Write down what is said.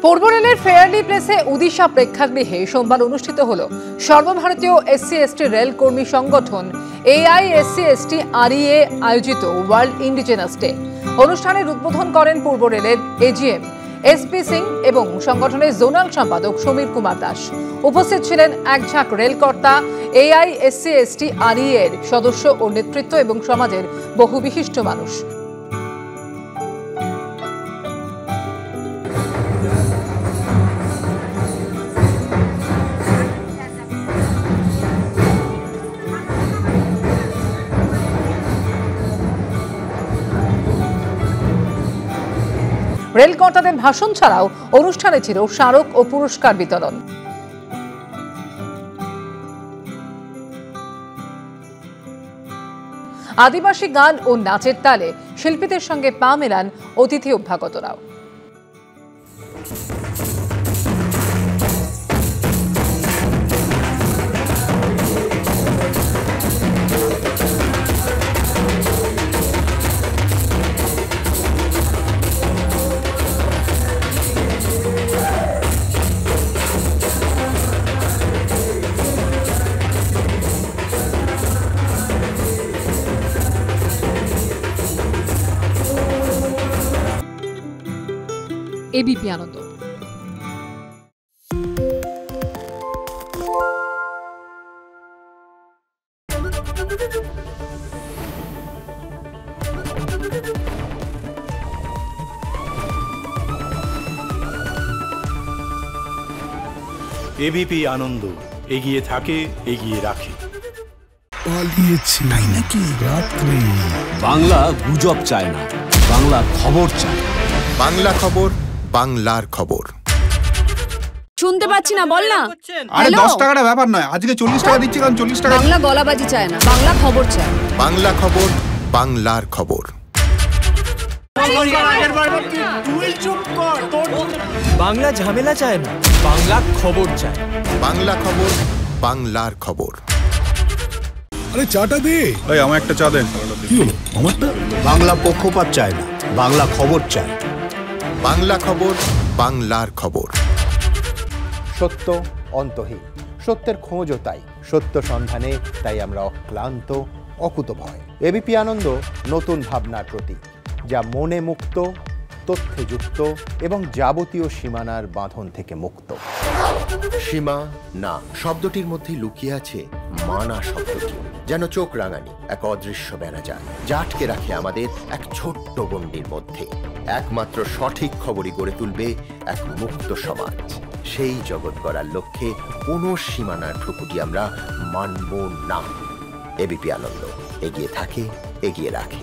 পূর্ব রেলের ফেয়ারলি প্লেসে উদিশা প্রেক্ষাগৃহে সোমবার অনুষ্ঠিত হল সর্বভারতীয় এসসি/এসটি রেল কর্মী সংগঠন AISC/ST-REA আয়োজিত ওয়ার্ল্ড ইন্ডিজেনাস ডে। অনুষ্ঠানের উদ্বোধন করেন পূর্ব রেলের AGM SP সিং এবং সংগঠনের জোনাল সম্পাদক সমীর কুমার দাস। উপস্থিত ছিলেন এক ঝাঁক রেলকর্তা, AISC/ST-REA এর সদস্য ও নেতৃত্ব এবং সমাজের বহু বিশিষ্ট মানুষ। রেলকর্তাদের ভাষণ ছাড়াও অনুষ্ঠানে ছিল স্মারক ও পুরস্কার বিতরণ। আদিবাসী গান ও নাচের তালে শিল্পীদের সঙ্গে পা মেলান অতিথি অভ্যাগতরাও। ABP আনন্দ। ABP আনন্দ, এগিয়ে থাকে, এগিয়ে রাখে। পালিয়েছি তাই নাকি? রাত্রে বাংলা গুজব চায় না, বাংলা খবর চায়। বাংলা খবর, বাংলার খবর। শুনতে পাচ্ছি না, বল না। আরে 10 টাকাটা ব্যাপার নয়, আজকে 40 টাকা দিচ্ছি, কারণ 40 টাকা। বাংলা গলাবাজি চায় না, বাংলা খবর চায়। বাংলা খবর, বাংলার খবর। বাংলা ঝামেলা চায় না, বাংলা খবর চায়। বাংলা খবর, বাংলার খবর। আরে চাটা দে। এই আমার একটা চা দেন। কি হলো আমারটা? বাংলা পক্ষপাত চায় না, বাংলা খবর চায়। বাংলা খবর, বাংলার খবর। সত্য অন্তহীন, সত্যের খোঁজও তাই, সত্য সন্ধানে তাই আমরা অক্লান্ত, অকুতভয়। ABP আনন্দ নতুন ভাবনার প্রতীক, যা মনে মুক্ত, তথ্যে যুক্ত এবং যাবতীয় সীমানার বাঁধন থেকে মুক্ত। সীমা না শব্দটির মধ্যে লুকিয়ে আছে মানা শব্দটি, যেন চোখ রাঙানি এক অদৃশ্য বেড়াজাল, যা আটকে রাখে আমাদের এক ছোট্ট গণ্ডির মধ্যে। একমাত্র সঠিক খবরই গড়ে তুলবে এক মুক্ত সমাজ। সেই জগৎ গড়ার লক্ষ্যে কোনো সীমানার ঠুকুটি আমরা মানব না। ABP আনন্দ, এগিয়ে থাকে, এগিয়ে রাখে।